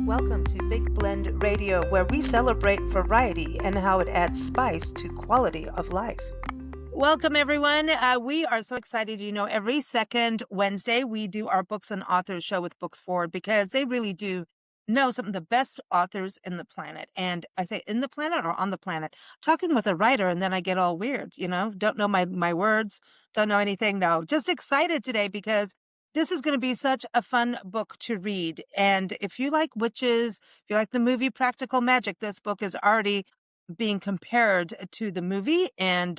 Welcome to Big Blend Radio, where we celebrate variety and how it adds spice to quality of life. Welcome, everyone. We are so excited. Every second Wednesday, we do our Books and Authors show with Books Forward because they really do know some of the best authors in the planet. And I say in the planet or on the planet, talking with a writer, and then I get all weird, don't know my words, don't know anything. No, just excited today because this is going to be such a fun book to read. And if you like witches, if you like the movie Practical Magic, this book is already being compared to the movie. And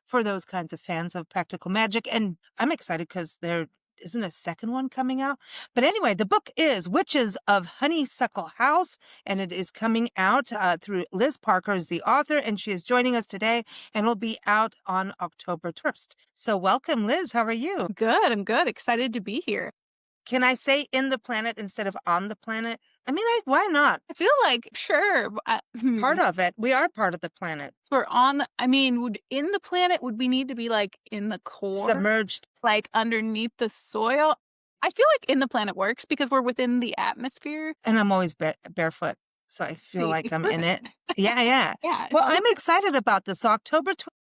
for those kinds of fans of Practical Magic, and I'm excited because there isn't a second one coming out. But anyway, the book is Witches of Honeysuckle House, and it is coming out through Liz Parker is the author, and she is joining us today and will be out on October 1st. So welcome, Liz. How are you? Good. I'm good. Excited to be here. Can I say in the planet instead of on the planet? I mean, why not? I feel like, sure. Part of it. We are part of the planet. We're on, would in the planet, would we need to be like in the core? Submerged. Like underneath the soil? I feel like in the planet works because we're within the atmosphere. And I'm always barefoot, so I feel like I'm in it. Yeah. Yeah. Well, I'm excited about this. October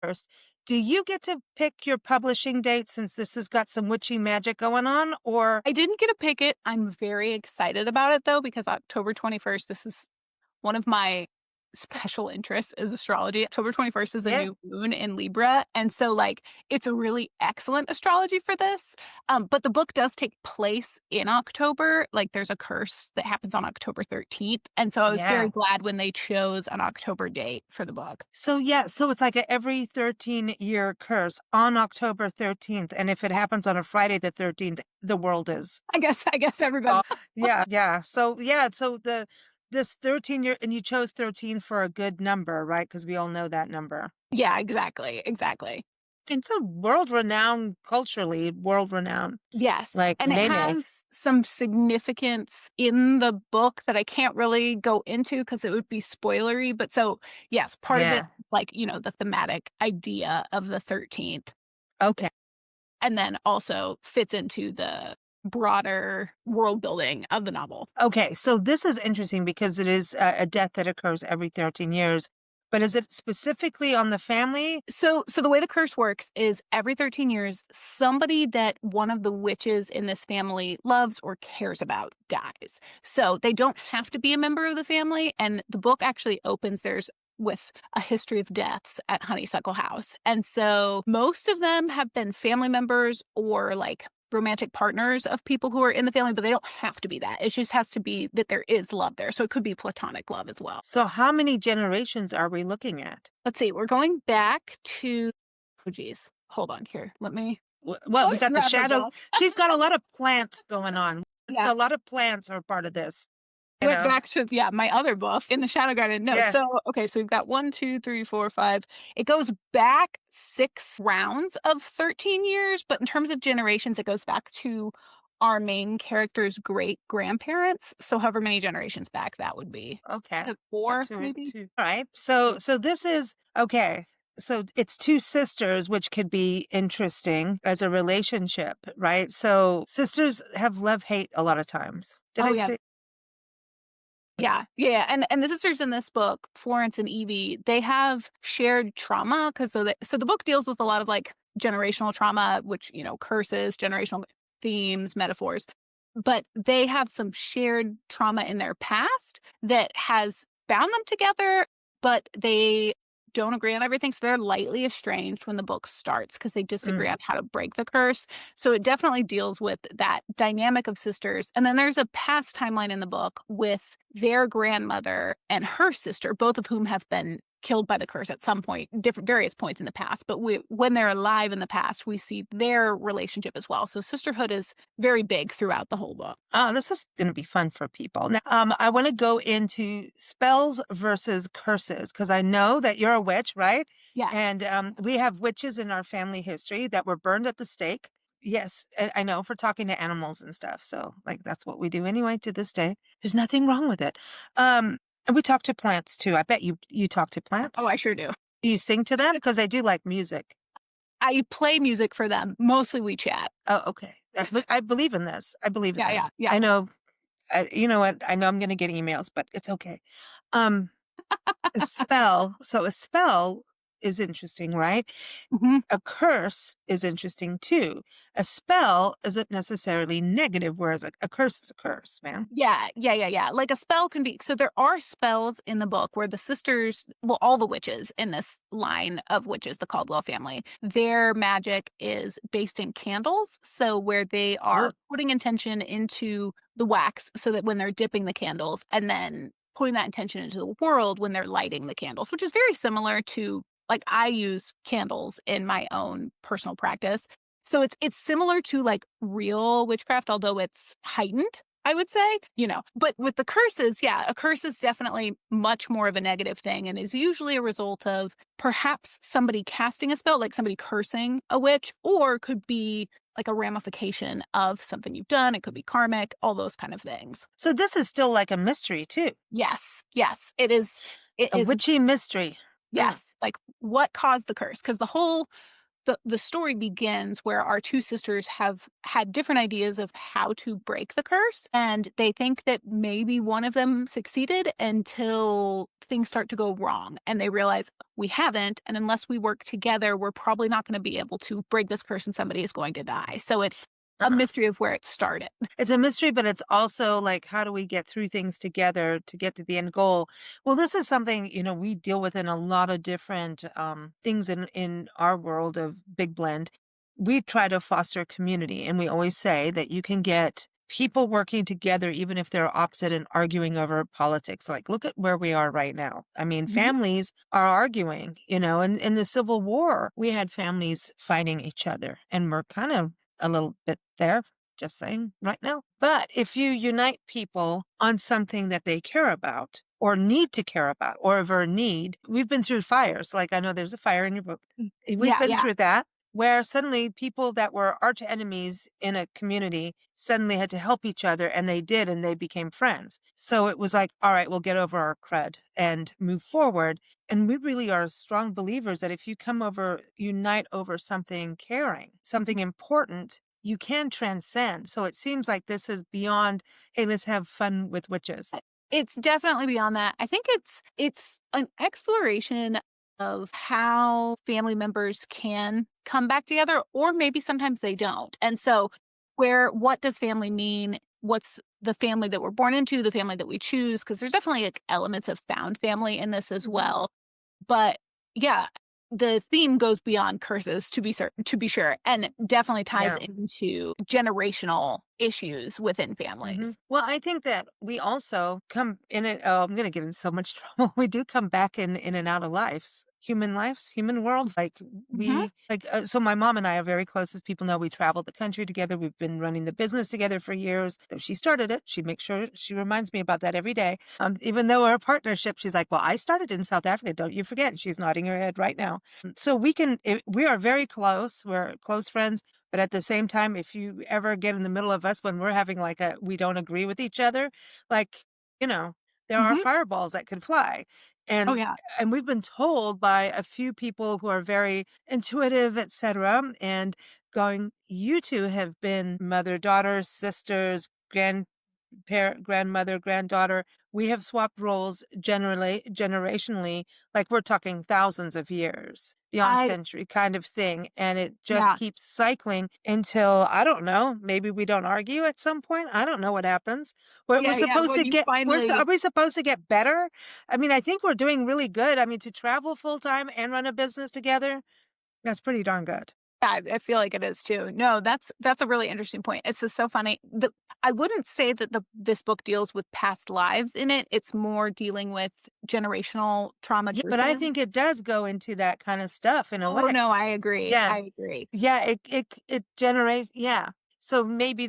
21st. Do you get to pick your publishing date since this has got some witchy magic going on, or? I didn't get to pick it. I'm very excited about it though, because October 21st, this is one of my special interests is astrology. October 21st is a new moon in Libra. And so it's a really excellent astrology for this. But the book does take place in October. Like there's a curse that happens on October 13th. And so I was very glad when they chose an October date for the book. So it's like every 13-year curse on October 13th. And if it happens on a Friday the 13th, the world is. I guess everybody. Yeah. So this 13-year, and you chose 13 for a good number, right? Because we all know that number. Yeah, exactly. It's a world-renowned, culturally world-renowned. Yes. Like, and it has some significance in the book that I can't really go into because it would be spoilery. But so, yes, part of it, the thematic idea of the 13th. Okay. And then also fits into the broader world building of the novel. Okay, so this is interesting because it is a death that occurs every 13 years. But is it specifically on the family? So the way the curse works is every 13 years, somebody that one of the witches in this family loves or cares about dies. So they don't have to be a member of the family. And the book actually opens with a history of deaths at Honeysuckle House. And so most of them have been family members or romantic partners of people who are in the family, but they don't have to be that. It just has to be that there is love there. So it could be platonic love as well. So how many generations are we looking at? Let's see. We're going back to, hold on here. Let me. Well, we got the shadow. She's got a lot of plants going on. Yeah. A lot of plants are part of this. Went back to my other book in the Shadow Garden. No, so we've got 1, 2, 3, 4, 5. It goes back 6 rounds of 13 years, but in terms of generations, it goes back to our main character's great grandparents. So however many generations back that would be. Okay, 4 maybe. All right. So this is okay. So it's 2 sisters, which could be interesting as a relationship, right? So sisters have love-hate a lot of times. Did I say? Yeah. And the sisters in this book, Florence and Evie, they have shared trauma because so the book deals with a lot of generational trauma, which, curses, generational themes, metaphors, but they have some shared trauma in their past that has bound them together, but they don't agree on everything. So they're lightly estranged when the book starts because they disagree on how to break the curse. So it definitely deals with that dynamic of sisters. And then there's a past timeline in the book with their grandmother and her sister, both of whom have been killed by the curse at some point, various points in the past. But when they're alive in the past, we see their relationship as well. So sisterhood is very big throughout the whole book. Oh, this is going to be fun for people. Now, I want to go into spells versus curses because I know that you're a witch, right? Yeah. And we have witches in our family history that were burned at the stake. Yes, I know, for talking to animals and stuff. So that's what we do anyway to this day. There's nothing wrong with it. And we talk to plants too. I bet you talk to plants. Oh, I sure do. Do you sing to them? Because I do like music. I play music for them. Mostly we chat. Oh, okay. I believe in this. Yeah. I know you know what? I know I'm gonna get emails, but it's okay. Um, a spell. So a spell is interesting, right? Mhm. A curse is interesting too. A spell isn't necessarily negative, whereas a curse is a curse, man. Yeah. Like a spell can be so there are spells in the book where the sisters, well, all the witches in this line of witches, the Caldwell family, their magic is based in candles. So where they Oh, are putting intention into the wax so that when they're dipping the candles and then putting that intention into the world when they're lighting the candles, which is very similar to like I use candles in my own personal practice. So it's similar to like real witchcraft, although it's heightened, I would say, you know. But with the curses, yeah, a curse is definitely much more of a negative thing and is usually a result of perhaps somebody casting a spell, like somebody cursing a witch, or could be like a ramification of something you've done. It could be karmic, all those kind of things. so this is still like a mystery too. Yes, it is. It A is. witchy mystery. Mm. Yes, like what caused the curse? Because the story begins where our two sisters have had different ideas of how to break the curse, and they think that maybe one of them succeeded until things start to go wrong, and they realize we haven't, and unless we work together, we're probably not going to be able to break this curse and somebody is going to die. So it's a Uh-uh. mystery of where it started. It's a mystery, but it's also like, how do we get through things together to get to the end goal? Well, this is something, we deal with in a lot of different things in our world of Big Blend. We try to foster community, and we always say that you can get people working together, even if they're opposite and arguing over politics. Like, look at where we are right now. I mean, Mhm. families are arguing, and in the Civil War, we had families fighting each other, and we're kind of a little bit there, just saying right now. But if you unite people on something that they care about or need to care about or ever need, we've been through fires. Like I know there's a fire in your book. We've Yeah, been yeah. through that where suddenly people that were arch enemies in a community suddenly had to help each other, and they did, and they became friends. So it was like, all right, we'll get over our crud and move forward. And we really are strong believers that if you unite over something caring, something important, you can transcend. So it seems like this is beyond, hey, let's have fun with witches. It's definitely beyond that. I think it's an exploration of how family members can come back together or maybe sometimes they don't. And so what does family mean? What's the family that we're born into, the family that we choose? Because there's definitely like elements of found family in this as Mhm. well. But yeah, the theme goes beyond curses to be sure, and definitely ties Yeah. into generational issues within families. Well, I think that we also come in it. Oh, I'm going to get in so much trouble. We do come back in and out of lives, human worlds. Like Mhm. so my mom and I are very close. As people know, we traveled the country together. We've been running the business together for years. Though she started it, she makes sure she reminds me about that every day. Even though our partnership, she's like, well, I started in South Africa. Don't you forget. She's nodding her head right now. So we are very close. We're close friends. But at the same time, if you ever get in the middle of us when we're having like we don't agree with each other, like, you know, there are Mhm. fireballs that could fly. Oh, And yeah. and we've been told by a few people who are very intuitive, etc., and going, you two have been mother, daughter, sisters, grandmother, granddaughter. We have swapped roles generationally, like we're talking thousands of years, beyond I century kind of thing. And it just Yeah. keeps cycling until, I don't know, maybe we don't argue at some point. I don't know what happens. Yeah, when you Are finally we supposed to get better? I mean, I think we're doing really good. I mean, to travel full time and run a business together, that's pretty darn good. Yeah, I feel like it is too. No, that's a really interesting point. It's just so funny. I wouldn't say that this book deals with past lives in it. It's more dealing with generational trauma Yeah, but I curses. think it does go into that kind of stuff in a Oh, way. no, I agree. Yeah. I agree. Yeah, it generates, yeah. So maybe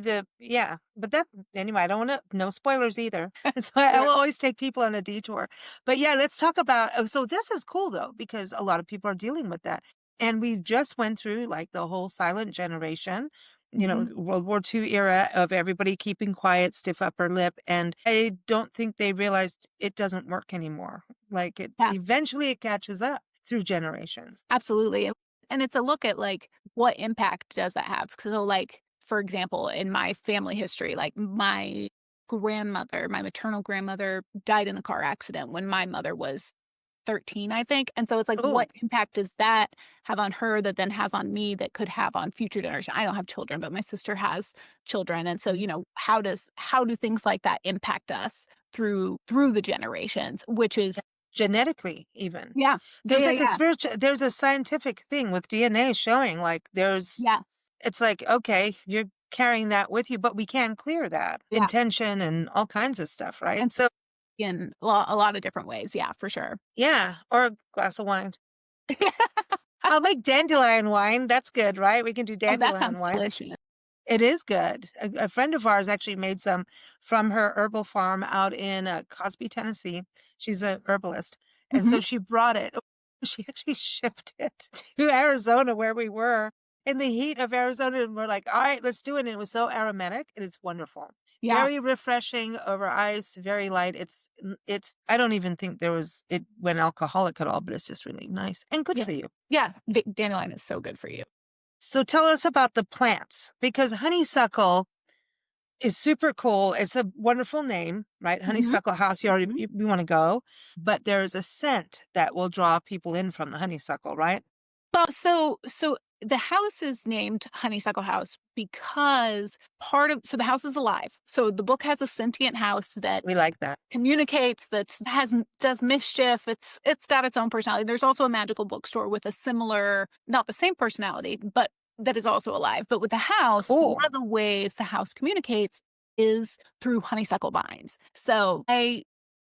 but that anyway, I don't wanna no spoilers either. So I Sure. will always take people on a detour. But yeah, let's talk about so this is cool though, because a lot of people are dealing with that. And we just went through like the whole silent generation, Mhm. the World War II era of everybody keeping quiet, stiff upper lip. And I don't think they realized it doesn't work anymore. Like Yeah. eventually it catches up through generations. Absolutely. And it's a look at like what impact does that have? So like for example, in my family history, like my grandmother, my maternal grandmother, died in a car accident when my mother was 13, I think. And so it's like, Oh, what impact does that have on her that then has on me that could have on future generations? I don't have children, but my sister has children. And so, you know, how do things like that impact us through the generations, which is genetically even. yeah. There's Yeah, like a yeah. there's a scientific thing with DNA showing like Yes. it's like, okay, you're carrying that with you, but we can clear that Yeah. intention and all kinds of stuff, right? And So, in a lot of different ways. Yeah, for sure. yeah, or a glass of wine. I'll make dandelion wine. That's good, right? We can do Oh, that dandelion sounds wine. delicious. It is good. A friend of ours actually made some from her herbal farm out in Cosby, Tennessee. She's a herbalist. And Mhm. so she brought it. She actually shipped it to Arizona where we were in the heat of Arizona. And we're like, all right, let's do it. And it was so aromatic. It is wonderful. Yeah. Very refreshing over ice, very light. I don't even think it went alcoholic at all, but it's just really nice and good Yeah. for you. Yeah. Dandelion is so good for you. So tell us about the plants because honeysuckle is super cool. It's a wonderful name, right? Mhm. Honeysuckle House. Mhm. We want to go, but there's a scent that will draw people in from the honeysuckle, right? Well, so the house is named Honeysuckle House because the house is alive. So the book has a sentient house that We like that. communicates, does mischief. It's got its own personality. There's also a magical bookstore with a similar, not the same personality, but that is also alive. But with the house, one Cool. of the ways the house communicates is through honeysuckle vines. So I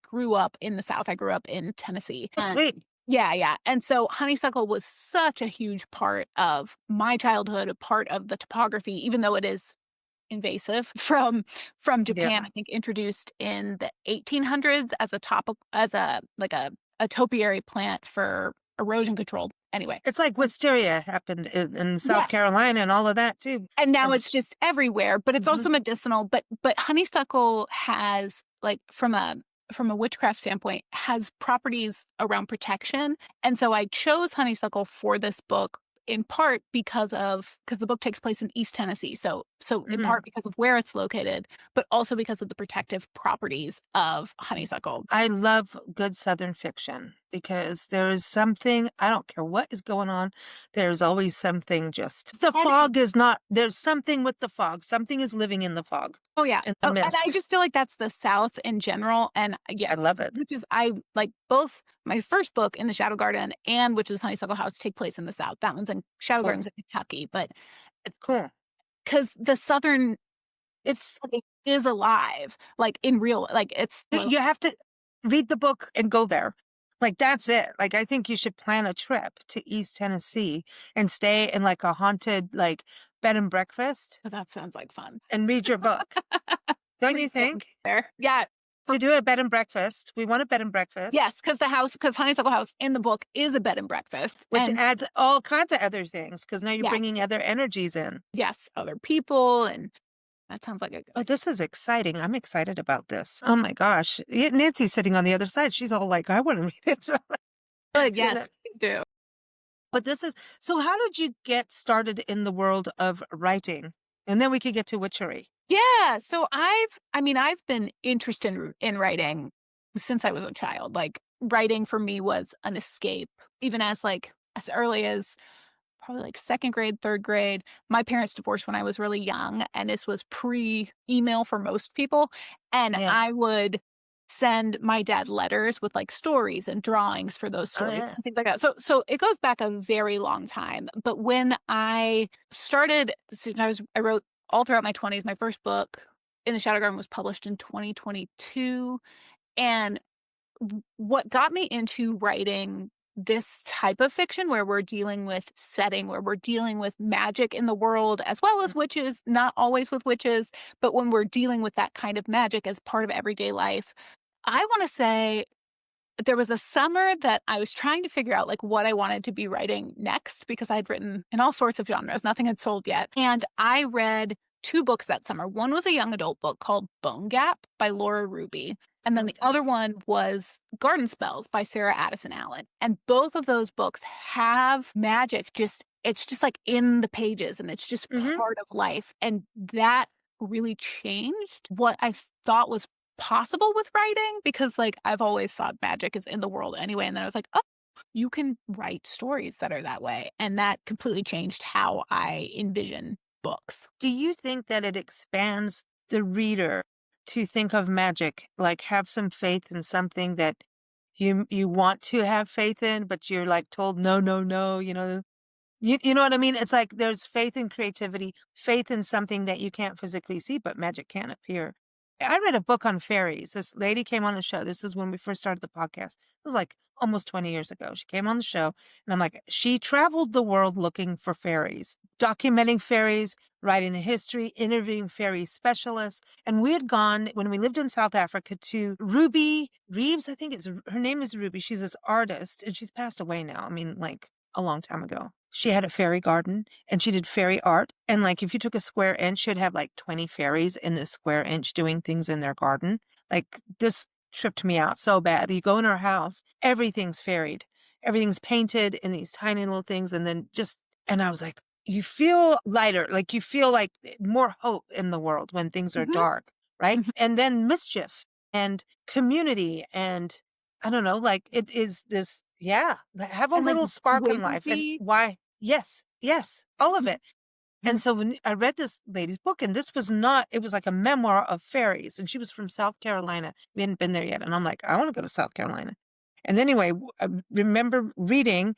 grew up in the South. I grew up in Tennessee. Oh, sweet. Yeah, yeah. And so honeysuckle was such a huge part of my childhood, a part of the topography, even though it is invasive from Yeah. Japan, I think introduced in the 1800s as a topiary plant for erosion control. Anyway. It's like wisteria happened in South Yeah. Carolina and all of that too. And now From it's just everywhere, but it's Mhm. also medicinal. But honeysuckle has like from a witchcraft standpoint has properties around protection. And so I chose honeysuckle for this book in part because the book takes place in East Tennessee. So in Mhm. part because of where it's located, but also because of the protective properties of honeysuckle. I love good Southern fiction because there is something, I don't care what is going on, there's always something the And fog is not, there's something with the fog. Something is living in the fog, oh yeah. in the Oh, and I mist. just feel like that's the South in general. And I yes, love it. which is I like both my first book in the Shadow Garden and which is Honeysuckle House take place in the South. That one's in Shadow Cool. Garden's in Kentucky, but Cool. because the Southern It's, setting is alive, like in real, like it's you have to read the book and go there. Like, that's it. Like, I think you should plan a trip to East Tennessee and stay in like a haunted, like, bed and breakfast that sounds like fun. and read your book. Don't you Please get me think? there. Yeah. To do a bed and breakfast. We want a bed and breakfast, Yes, because Honeysuckle House in the book is a bed and breakfast. which And adds all kinds of other things because now you're yes, bringing other energies in. yes, other people. And that sounds like a good Oh, idea. this is exciting. I'm excited about this. Oh my gosh. Nancy's sitting on the other side. She's all like, I want to read it. Good. You know, Yes, please do. but so how did you get started in the world of writing? And then we could get to witchery. Yeah. So I've been interested in writing since I was a child. Like writing for me was an escape, even as early as probably like second grade, third grade. My parents divorced when I was really young, and this was pre-email for most people. And Yeah. I would send my dad letters with like stories and drawings for those Oh, stories yeah. and things like that. So it goes back a very long time. But when I started, I wrote all throughout my 20s. My first book, In the Shadow Garden, was published in 2022. And what got me into writing this type of fiction where we're dealing with setting, where we're dealing with magic in the world, as well as witches, not always with witches, but when we're dealing with that kind of magic as part of everyday life, I want to say there was a summer that I was trying to figure out like what I wanted to be writing next because I'd written in all sorts of genres. Nothing had sold yet. And I read two books that summer. One was a young adult book called Bone Gap by Laura Ruby. And then the Okay. other one was Garden Spells by Sarah Addison Allen. And both of those books have magic it's just like in the pages and it's just Hmm. part of life. And that really changed what I thought was possible with writing because, like, I've always thought magic is in the world anyway, and then I was like, "Oh, you can write stories that are that way," and that completely changed how I envision books. Do you think that it expands the reader to think of magic, like have some faith in something that you want to have faith in, but you're like told no, no, no, you know what I mean? It's like there's faith in creativity, faith in something that you can't physically see, but magic can appear. I read a book on fairies. This lady came on the show. This is when we first started the podcast. It was like almost 20 years ago. She came on the show, and I'm like, she traveled the world looking for fairies, documenting fairies, writing the history, interviewing fairy specialists. And we had gone, when we lived in South Africa, to Ruby Reeves. I think her name is Ruby. She's this artist, and she's passed away now. I mean, like a long time ago. She had a fairy garden and she did fairy art. And like, if you took a square inch, she'd have like 20 fairies in this square inch doing things in their garden. Like, this tripped me out so bad. You go in her house, everything's fairied. Everything's painted in these tiny little things. And then and I was like, you feel lighter, like you feel like more hope in the world when things are Mhm. dark, right? Mhm. And then mischief and community and I don't know, like it is this, yeah, have a And, like, little spark in life. And whimsy. why? Yes, yes, all of Mhm. it. And Mhm. so when I read this lady's book, and this was not, it was like a memoir of fairies, and she was from South Carolina. We hadn't been there yet. And I'm like, I want to go to South Carolina. And anyway, I remember reading,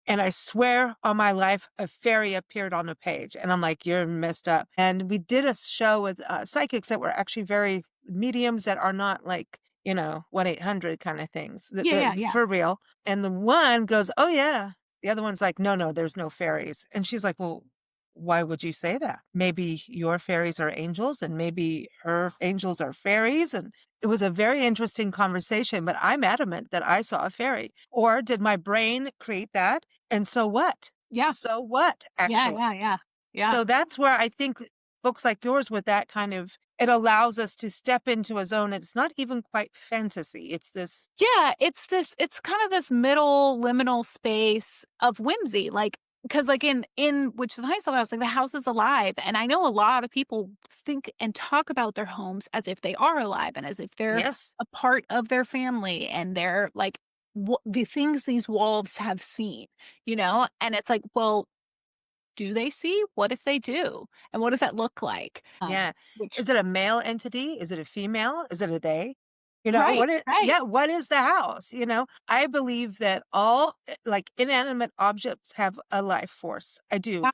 and I swear on my life, a fairy appeared on a page. And I'm like, you're messed up. And we did a show with psychics that were actually very mediums that are not like, 1-800 kind of things, Yeah, yeah, yeah. for real. And the one goes, oh, yeah. The other one's like, no, no, there's no fairies. And she's like, well, why would you say that? Maybe your fairies are angels and maybe her angels are fairies. And it was a very interesting conversation, but I'm adamant that I saw a fairy. Or did my brain create that? And so what? Yeah. So what, Yeah, actually? yeah, yeah. Yeah. So that's where I think books like yours with that kind of, it allows us to step into a zone. It's not even quite fantasy. It's this. Yeah, it's kind of this middle liminal space of whimsy, like, because like in which is the Honeysuckle House, like the house is alive, and I know a lot of people think and talk about their homes as if they are alive and as if they're Yes. a part of their family, and they're like the things these wolves have seen, and it's like, well, do they see? What if they do? And what does that look like? Yeah. Which Is it a male entity? Is it a female? Is it a they? Right, right. Yeah, what is the house? I believe that all like inanimate objects have a life force. I do. Yeah,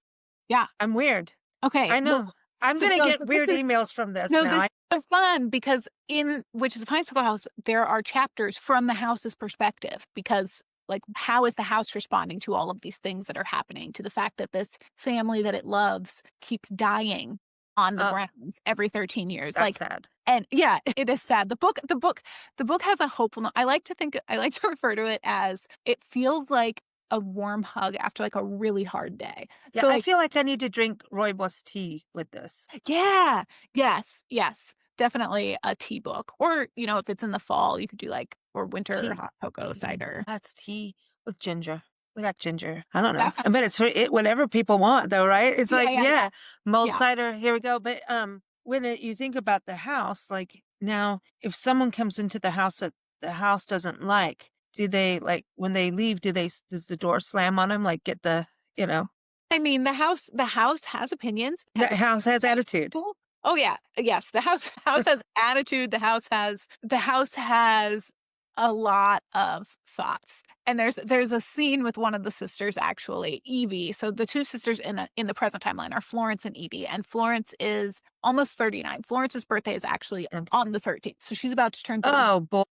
yeah. I'm weird. Okay. I Well, know. I'm so going to no, get so this weird is emails from this no, now. this is so fun because in which is the Honeysuckle House, there are chapters from the house's perspective because, like, how is the house responding to all of these things that are happening, to the fact that this family that it loves keeps dying on the Oh, grounds every 13 years, that's like, sad. and yeah, it is sad. The book has a hopeful note. I like to refer to it as it feels like a warm hug after, like, a really hard day. Yeah, So, I like, feel like I need to drink rooibos tea with this. yeah. Yes, yes. Definitely a tea book. Or, if it's in the fall, you could do like or winter Tea. hot cocoa cider. That's tea with ginger. We got ginger. I don't know. That sounds But it's for it, whatever people want though, right? It's yeah, like, yeah, yeah. yeah, mulled Yeah. cider, here we go. But when you think about the house, like now if someone comes into the house that the house doesn't like, do they like when they leave, does the door slam on them? Like get you know, I mean, the house has opinions, the has house has opinions. attitude. Oh yeah. Yes, the house has attitude, the house has a lot of thoughts. And there's a scene with one of the sisters, actually, Evie. So the two sisters in the present timeline are Florence and Evie, and Florence is almost 39. Florence's birthday is actually Okay. on the 13th. So she's about to turn 30. Oh boy.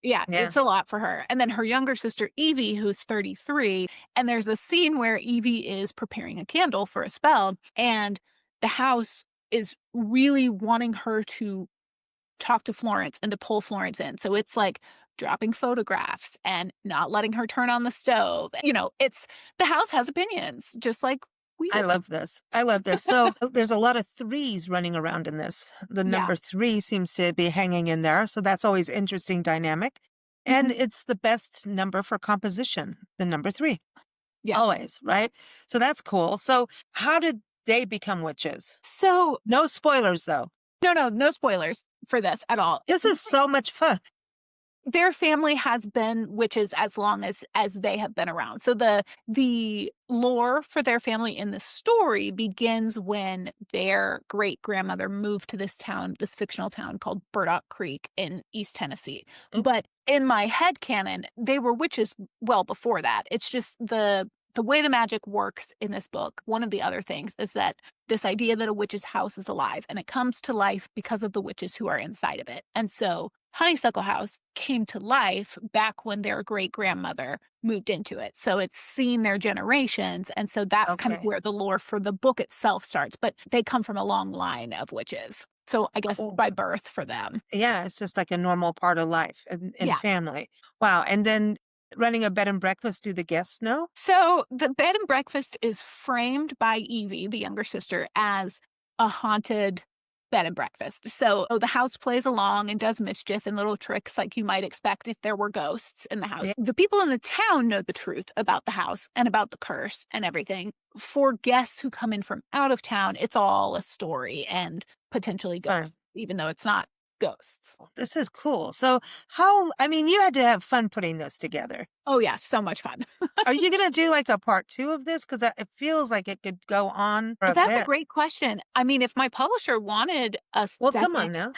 Yeah, Yeah. it's a lot for her. And then her younger sister, Evie, who's 33. And there's a scene where Evie is preparing a candle for a spell, and the house is really wanting her to talk to Florence and to pull Florence in. So it's like dropping photographs and not letting her turn on the stove. It's the house has opinions, just like we I do. love this. I love this. So there's a lot of threes running around in this. The Yeah. number 3 seems to be hanging in there. So that's always interesting dynamic. And Mhm. it's the best number for composition, the number 3, Yes. always, right? So that's cool. So how did they become witches? So No spoilers, though. no spoilers for this at all. This is so much fun. Their family has been witches as long as they have been around. So the lore for their family in the story begins when their great grandmother moved to this town, this fictional town called Burdock Creek in East Tennessee. But in my headcanon, they were witches well before that. It's just the way the magic works in this book. One of the other things is that this idea that a witch's house is alive, and it comes to life because of the witches who are inside of it. And so Honeysuckle House came to life back when their great grandmother moved into it. So it's seen their generations. And so that's kind of where the lore for the book itself starts. But they come from a long line of witches. So I guess by birth for them. Yeah, it's just like a normal part of life and family. Wow. And then running a bed and breakfast, do the guests know? So the bed and breakfast is framed by Evie, the younger sister, as a haunted bed and breakfast. So the house plays along and does mischief and little tricks like you might expect if there were ghosts in the house. Yeah. The people in the town know the truth about the house and about the curse and everything. For guests who come in from out of town, it's all a story and potentially ghosts, even though it's not ghosts. This is cool. So you had to have fun putting this together. Oh yeah, so much fun. Are you going to do like a part 2 of this? Because it feels like it could go on for That's a great question. I mean, if my publisher wanted a come on now.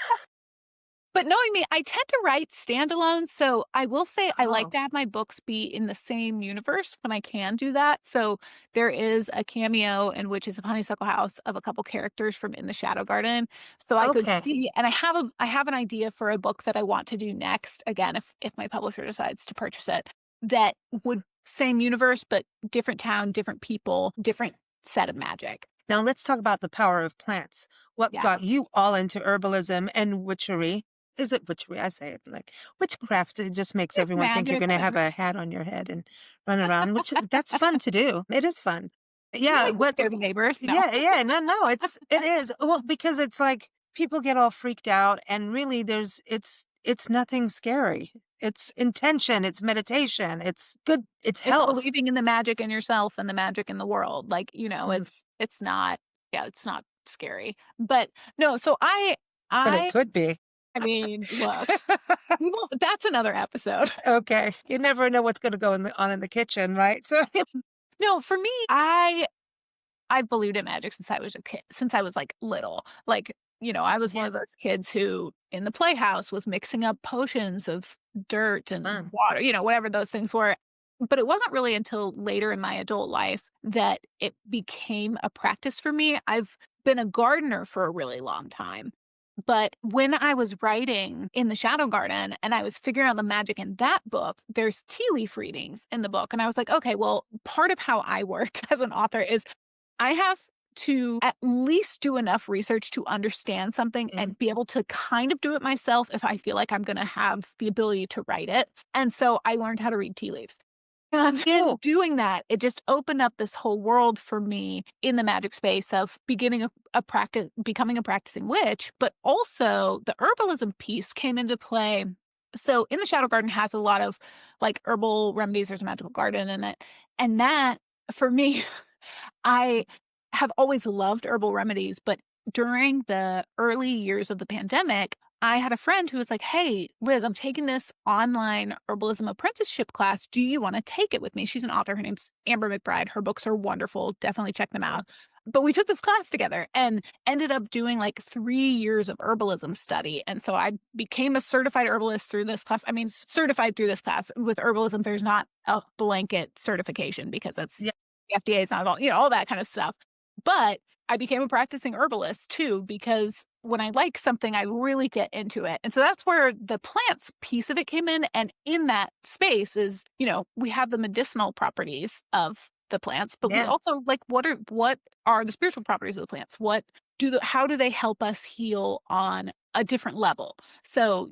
But knowing me, I tend to write standalone. So I will say I like to have my books be in the same universe when I can do that. So there is a cameo in Witches of Honeysuckle House of a couple characters from In the Shadow Garden. So I could see, and I have an idea for a book that I want to do next. Again, if my publisher decides to purchase it, that would same universe, but different town, different people, different set of magic. Now let's talk about the power of plants. What got you all into herbalism and witchery? Is it witchery? I say it like witchcraft. It just makes everyone think you're going to have a hat on your head and run around, which that's fun to do. It is fun. Yeah. What the neighbors? No. Yeah. No, it is. Well, because it's like people get all freaked out and really it's nothing scary. It's intention. It's meditation. It's good. It's health. It's believing in the magic in yourself and the magic in the world. Like, it's not scary, but no. So but it could be. I mean, look, that's another episode. Okay. You never know what's going to go on in the kitchen, right? So no, for me, I believed in magic since I was a kid, since I was like little. Like, I was one of those kids who in the playhouse was mixing up potions of dirt and water, whatever those things were. But it wasn't really until later in my adult life that it became a practice for me. I've been a gardener for a really long time. But when I was writing In the Shadow Garden and I was figuring out the magic in that book, there's tea leaf readings in the book. And I was like, okay, well, part of how I work as an author is I have to at least do enough research to understand something and be able to kind of do it myself if I feel like I'm going to have the ability to write it. And so I learned how to read tea leaves. And in doing that, it just opened up this whole world for me in the magic space of becoming a practicing witch, but also the herbalism piece came into play. So In the Shadow Garden has a lot of like herbal remedies. There's a magical garden in it. And that for me, I have always loved herbal remedies, but during the early years of the pandemic, I had a friend who was like, hey, Liz, I'm taking this online herbalism apprenticeship class. Do you want to take it with me? She's an author. Her name's Amber McBride. Her books are wonderful. Definitely check them out. But we took this class together and ended up doing like 3 years of herbalism study. And so I became a certified herbalist through this class. I mean, certified through this class. With herbalism, there's not a blanket certification because it's the FDA is not involved, all that kind of stuff. But I became a practicing herbalist too, because when I like something, I really get into it. And so that's where the plants piece of it came in. And in that space is, we have the medicinal properties of the plants, but we also like, what are the spiritual properties of the plants? How do they help us heal on a different level? So,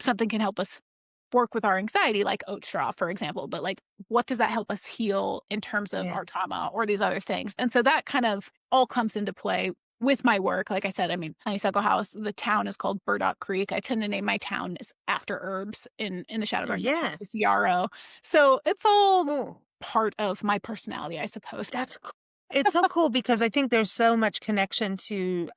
something can help us work with our anxiety, like oat straw, for example, but like, what does that help us heal in terms of our trauma or these other things? And so that kind of all comes into play with my work. Like I said, Honeysuckle House, the town is called Burdock Creek. I tend to name my town after herbs in the Shadow Garden. Yeah. It's yarrow. So it's all part of my personality, I suppose. That's cool. It's so cool because I think there's so much connection to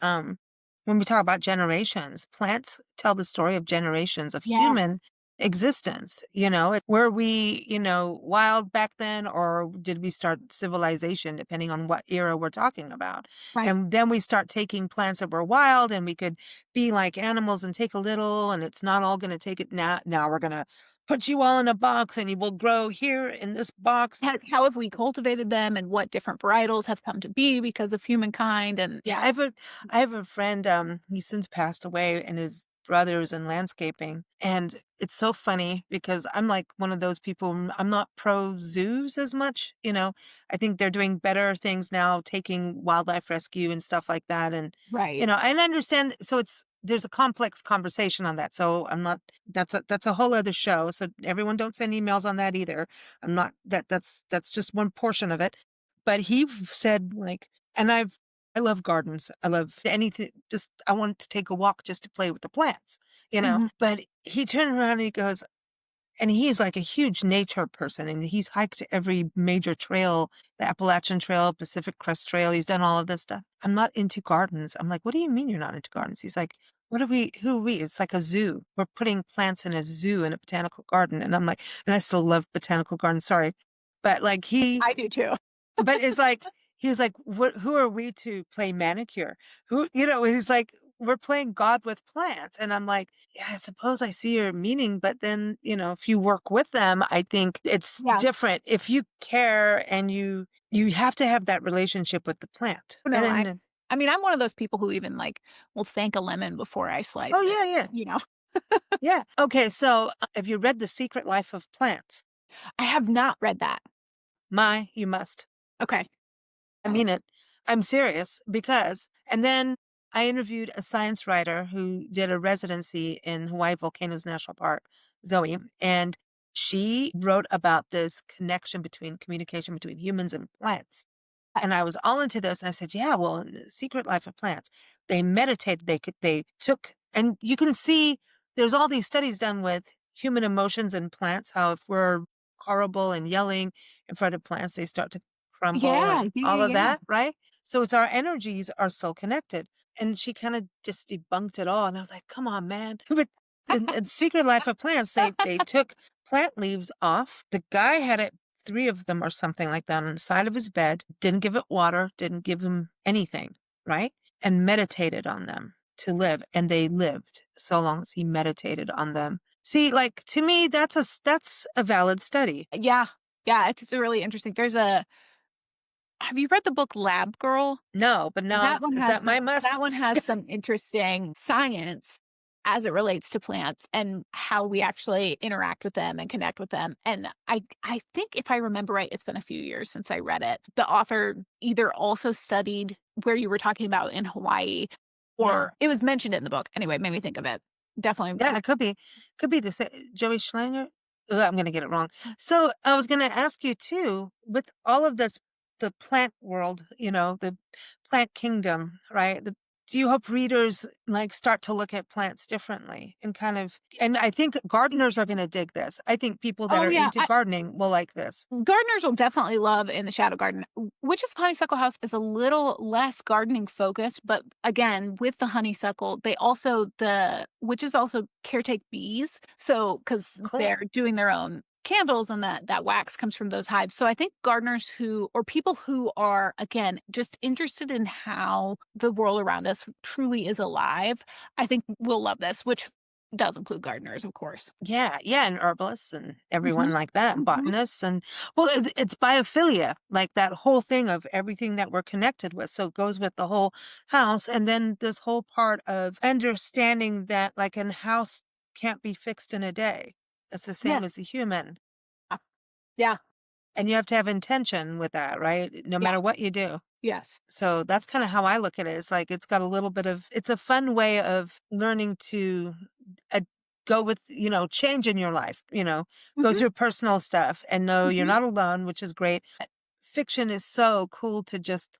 when we talk about generations, plants tell the story of generations of human Yes. existence. Were we, wild back then, or did we start civilization, depending on what era we're talking about? Right. And then we start taking plants that were wild and we could be like animals and take a little, and it's not all going to take it now. Now we're going to put you all in a box and you will grow here in this box. How have we cultivated them and what different varietals have come to be because of humankind and Yeah, I have a friend, he's since passed away, and his brother is in landscaping. And it's so funny because I'm like one of those people, I'm not pro zoos as much, I think they're doing better things now, taking wildlife rescue and stuff like that. And, right. and I understand. So there's a complex conversation on that. So I'm not, that's a whole other show. So everyone don't send emails on that either. I'm not, that's just one portion of it. But he said, like, and I love gardens. I love anything. Just, I want to take a walk just to play with the plants. Mhm. But he turned around and he goes, and he's like a huge nature person, and he's hiked every major trail, the Appalachian Trail, Pacific Crest Trail. He's done all of this stuff. I'm not into gardens. I'm like, what do you mean you're not into gardens? He's like, who are we? It's like a zoo. We're putting plants in a zoo in a botanical garden. And I'm like, and I still love botanical gardens. Sorry. But like I do too. but it's like, he was like, who are we to play manicure? He's like, we're playing God with plants. And I'm like, yeah, I suppose I see your meaning. But then, if you work with them, I think it's Yeah. different. If you care and you have to have that relationship with the plant. No, And I then, I mean, I'm one of those people who even, like, will thank a lemon before I slice oh, it, yeah, yeah, you know? yeah. Okay. So have you read The Secret Life of Plants? I have not read that. You must. Okay. I mean it. I'm serious because, and then I interviewed a science writer who did a residency in Hawaii Volcanoes National Park, Zoe, and she wrote about this connection between communication between humans and plants. And I was all into this. And I said, yeah, well, in The Secret Life of Plants, they meditated, they took, and you can see there's all these studies done with human emotions and plants, how if we're horrible and yelling in front of plants, they start to crumble Yeah, and yeah, all of yeah, yeah. that, right? So it's our energies are so connected. And she kind of just debunked it all. And I was like, come on, man. But in Secret Life of Plants, they took plant leaves off. The guy had it, three of them or something like that, on the side of his bed, didn't give it water, didn't give him anything, right? And meditated on them to live. And they lived so long as he meditated on them. See, like, to me, that's a valid study. Yeah, yeah, it's really interesting. Have you read the book Lab Girl? No, but now is that my That must? one has some interesting science as it relates to plants and how we actually interact with them and connect with them. And I think if I remember right, it's been a few years since I read it. The author either also studied where you were talking about in Hawaii, Yeah. or it was mentioned in the book. Anyway, it made me think of it. Definitely. Yeah, it could be the Joey Schlanger. Ugh, I'm gonna get it wrong. So I was gonna ask you too, with all of this, the plant world, the plant kingdom, right? Do you hope readers like start to look at plants differently and kind of, and I think gardeners are gonna dig this. I think people that Oh are yeah, into gardening will like this. gardeners will definitely love In the Shadow Garden. Witch's Honeysuckle House is a little less gardening focused, but again, with the honeysuckle, the witches also caretake bees. So, because Cool. they're doing their own candles and that wax comes from those hives. So I think gardeners or people who are, again, just interested in how the world around us truly is alive, I think will love this, which does include gardeners, of course. Yeah, yeah, and herbalists and Hmm. everyone like that, and Hmm. botanists, and well, it's biophilia, like that whole thing of everything that we're connected with. So it goes with the whole house, and then this whole part of understanding that, like, an house can't be fixed in a day. It's the same Yes. as a human, Yeah. and you have to have intention with that, right? No Yeah. matter what you do. Yes. So that's kind of how I look at it. It's like it's got a little bit of, it's a fun way of learning to uh, go with, change in your life, go Mhm, through personal stuff and know you're mhm. not alone, which is great. Fiction is so cool to just,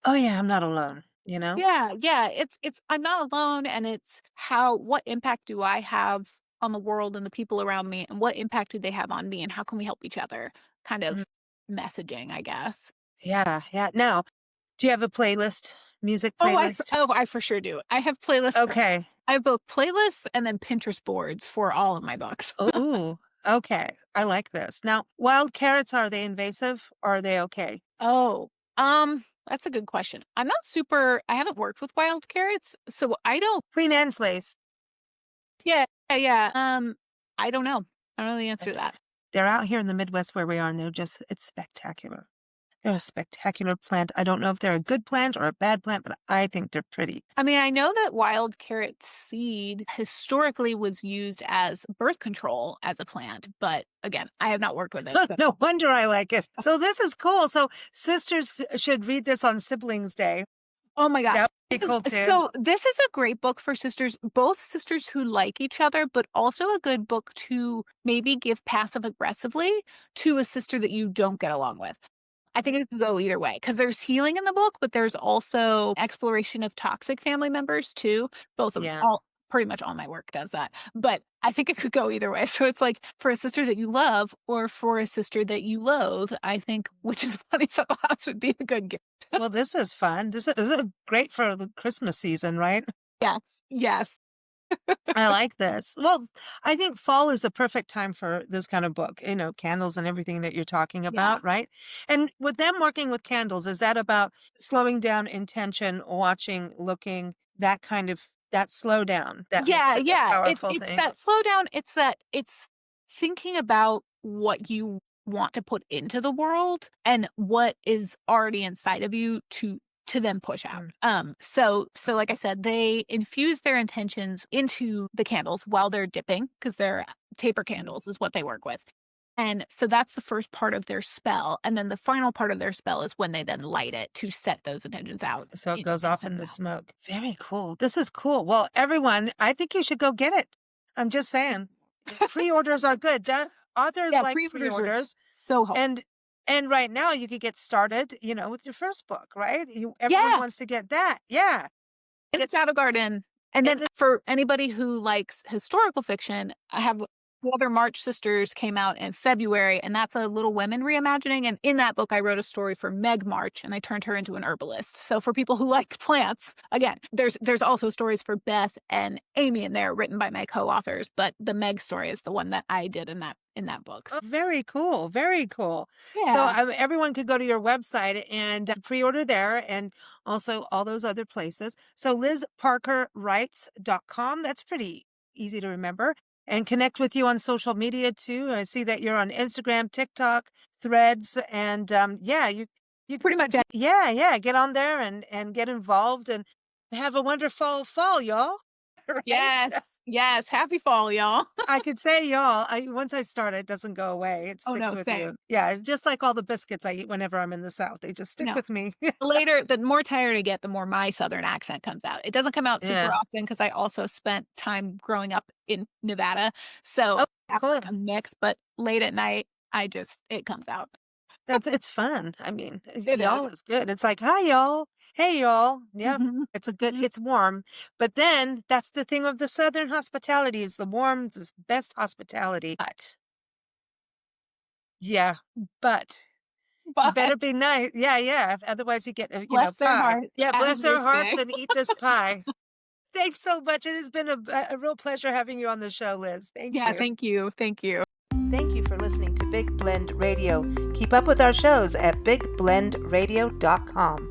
oh yeah, I'm not alone. Yeah, yeah, it's I'm not alone, and it's what impact do I have on the world and the people around me, and what impact do they have on me, and how can we help each other kind Mm, of messaging, I guess. yeah, yeah. Now, Do you have a playlist? Music playlist? I for sure do. I have playlists. Okay. I have both playlists and then Pinterest boards for all of my books. Oh, okay. I like this. Now, wild carrots, are they invasive or are they okay? Oh, that's a good question. I haven't worked with wild carrots, so I don't. Queen Anne's lace. Yeah. I don't know. I don't know the answer to that. They're out here in the Midwest where we are, and it's spectacular. They're a spectacular plant. I don't know if they're a good plant or a bad plant, but I think they're pretty. I mean, I know that wild carrot seed historically was used as birth control as a plant, but again, I have not worked with it. So. No wonder I like it. So this is cool. So sisters should read this on Siblings Day. Oh my gosh. That would be cool too. So this is a great book for sisters, both sisters who like each other, but also a good book to maybe give passive aggressively to a sister that you don't get along with. I think it could go either way because there's healing in the book, but there's also exploration of toxic family members too. Both of pretty much all my work does that. But I think it could go either way. So it's like for a sister that you love or for a sister that you loathe, I think which is Honeysuckle House would be a good gift. Well, this is fun. This is great for the Christmas season, right? Yes. I like this. Well, I think fall is a perfect time for this kind of book, candles and everything that you're talking about, right? And with them working with candles, is that about slowing down intention, watching, looking, that slow down? That makes it a powerful it's thing. that slow down. It's thinking about what you want to put into the world and what is already inside of you to then push out. So like I said, they infuse their intentions into the candles while they're dipping because they're taper candles is what they work with. And so that's the first part of their spell. And then the final part of their spell is when they then light it to set those intentions out. So it goes off in the smoke. Very cool. This is cool. Well, everyone, I think you should go get it. I'm just saying. Pre-orders are good. Authors like pre-orders. So helpful. And right now you could get started, with your first book, right? Everyone wants to get that. Yeah. It's Shadow Garden. And then for anybody who likes historical fiction, I have The Other March Sisters came out in February, and that's a Little Women reimagining. And in that book, I wrote a story for Meg March, and I turned her into an herbalist. So for people who like plants, again, there's also stories for Beth and Amy in there written by my co-authors, but the Meg story is the one that I did in that book. Oh, very cool. Very cool. Yeah. So everyone could go to your website and pre-order there and also all those other places. So LizParkerWrites.com. That's pretty easy to remember. And connect with you on social media too. I see that you're on Instagram, TikTok, Threads, and you pretty much. Yeah. Get on there and get involved and have a wonderful fall, y'all. Right? Yes. Happy fall, y'all. I could say y'all. Once I start, it doesn't go away. It sticks with you. Yeah, just like all the biscuits I eat whenever I'm in the South. They just stick with me. Later, the more tired I get, the more my Southern accent comes out. It doesn't come out super often because I also spent time growing up in Nevada. So it's a mix, but late at night, it comes out. It's fun. I mean, y'all is good. It's like, hi, y'all. Hey, y'all. Yeah, it's warm. But then that's the thing of the Southern hospitality is the best hospitality. But you better be nice. Yeah. Otherwise you get, bless their pie. Heart. Yeah, bless their hearts and eat this pie. Thanks so much. It has been a real pleasure having you on the show, Liz. Thank you. Yeah, thank you. Thank you for listening to Big Blend Radio. Keep up with our shows at bigblendradio.com.